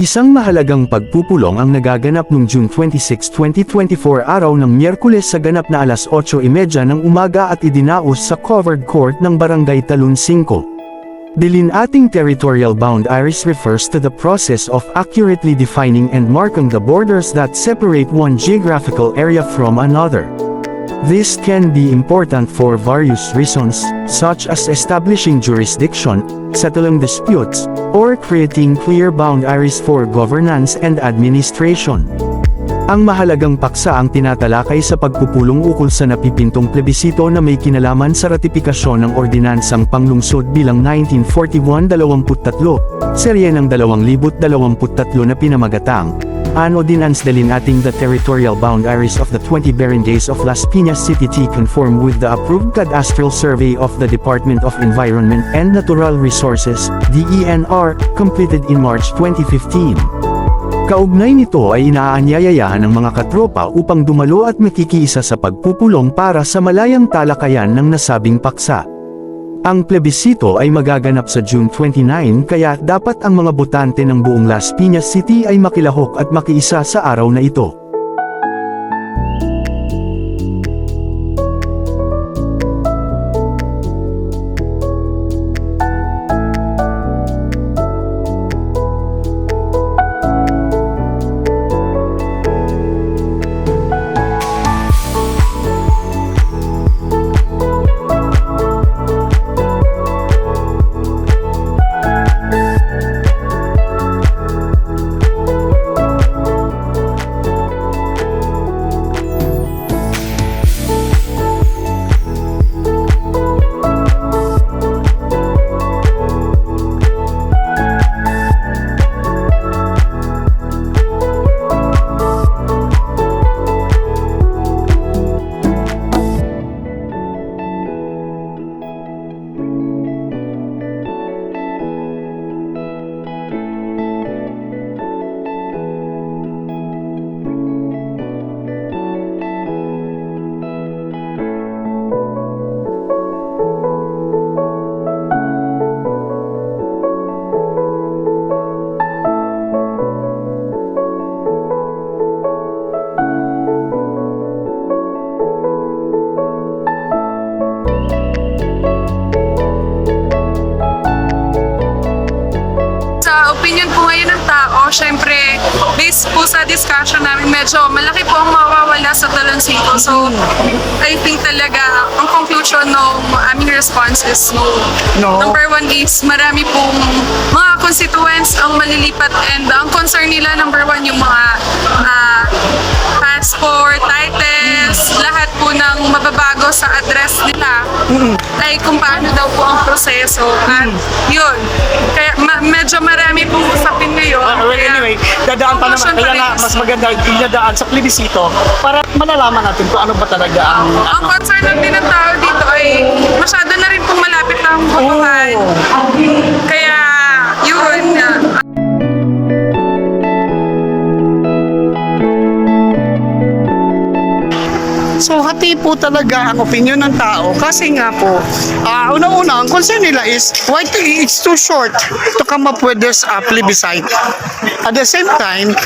Isang mahalagang pagpupulong ang nagaganap noong June 26, 2024 araw ng Miyerkules sa ganap na alas 8:30 ng umaga at idinaos sa covered court ng Barangay Talon 5. Delineating territorial boundaries refers to the process of accurately defining and marking the borders that separate one geographical area from another. This can be important for various reasons, such as establishing jurisdiction, settling disputes, or creating clear boundaries for governance and administration. Ang mahalagang paksa ang tinatalakay sa pagpupulong ukol sa napipintong plebisito na may kinalaman sa ratipikasyon ng Ordinansang Panglungsod bilang 1941-23, serye ng 2023 na pinamagatang An Ordinance Delineating the Territorial Boundaries of the 20 Barangays of Las Piñas City to conform with the approved cadastral survey of the Department of Environment and Natural Resources, DENR, completed in March 2015. Kaugnay nito ay inaanyayayahan ng mga katropa upang dumalo at makikiisa sa pagpupulong para sa malayang talakayan ng nasabing paksa. Ang plebisito ay magaganap sa June 29 kaya dapat ang mga botante ng buong Las Piñas City ay makilahok at makiisa sa araw na ito. Opinion po ngayon ng tao, syempre, based po sa discussion namin, medyo malaki po ang mawawala sa Talon 5. So, I think talaga, ang conclusion ng aming response is no. Number one is, marami pong mga constituents ang malilipat and ang concern nila, number one, yung mga passport, titles, lahat po ng mababago sa address nila ay kung paano daw po ang proseso. At yun, kaya medyo marami pong usapin ngayon. Well, anyway, dadaan pa naman. Kaya nga, mas maganda dadaan sa plebisito para malalaman natin kung ano ba talaga ang concern ng din ng tao dito ay masyado na rin pong malapit ang botohan. Kaya yun, So, hati po talaga ang opinion ng tao kasi nga po, unang-una, ang concern nila is why it's too short to come up with this plebiscite. At the same time,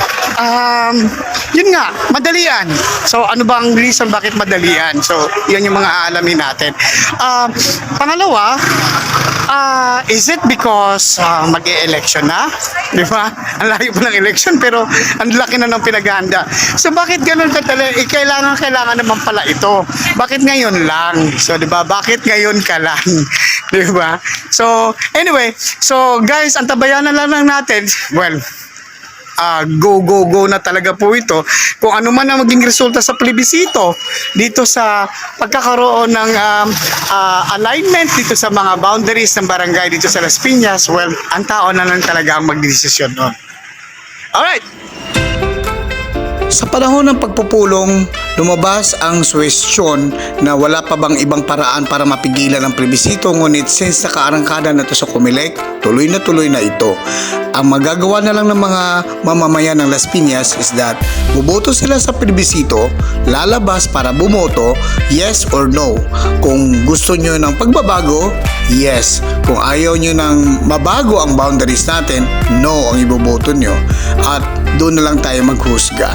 yun nga, madalian. So, ano ba ang reason bakit madalian? So, yan yung mga aalamin natin. Pangalawa, is it because mag-e-election na? Di ba? Ang layo pa ng election pero ang laki na ng pinaghahanda. So, bakit ganun kailangan naman pala ito. Bakit ngayon lang? So, 'di ba? Bakit ngayon ka lang? 'Di ba? So, anyway, so guys, antabayanan lang natin. Well, go na talaga po ito. Kung ano man ang maging resulta sa plebisito dito sa pagkakaroon ng alignment dito sa mga boundaries ng barangay dito sa Las Piñas, well, ang tao na lang talaga ang magdesisyon noon. Alright. Sa panahon ng pagpupulong, lumabas ang suwestyon na wala pa bang ibang paraan para mapigilan ang plebisito, ngunit since nakaarangkada na ito sa Comelec, tuloy na ito. Ang magagawa na lang ng mga mamamayan ng Las Piñas is that buboto sila sa plebisito, lalabas para bumoto, yes or no. Kung gusto nyo ng pagbabago, yes. Kung ayaw nyo ng mabago ang boundaries natin, no ang iboboto nyo. At doon na lang tayo maghusga.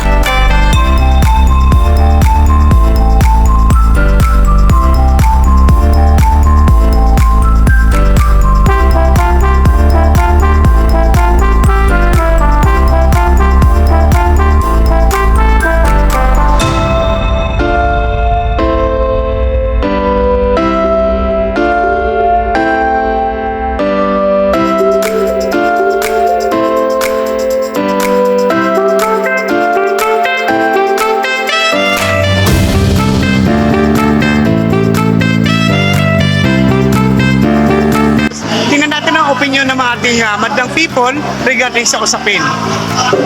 Tingnan natin ang opinion ng mga ating madlang people regarding sa usapin.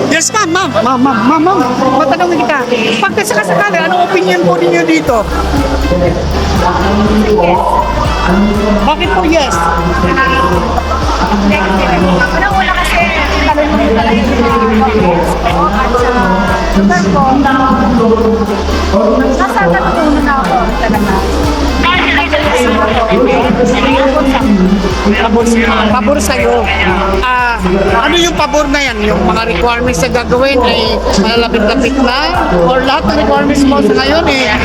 Yes, ma'am. Matanongin kita. Pag kasakasakali, anong opinion po ninyo dito? Bakit po yes? Unang-una kasi, talon mo talaga yung mga pag-iis ko. At sa lugar ko, nasa natutunan na ako talaga. Pabor sa'yo. Ano yung pabor na yan? Yung mga requirements na gagawin ay malalapit-lapit na? Or lahat ng requirements mo sa ngayon eh?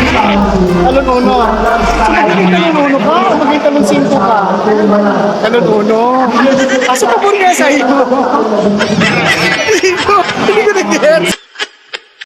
Talon-uno. So, talon-uno ka? Maging talon-5 ka? Talon-uno. Kaso pabor nga sa'yo. Hindi ko na-gets.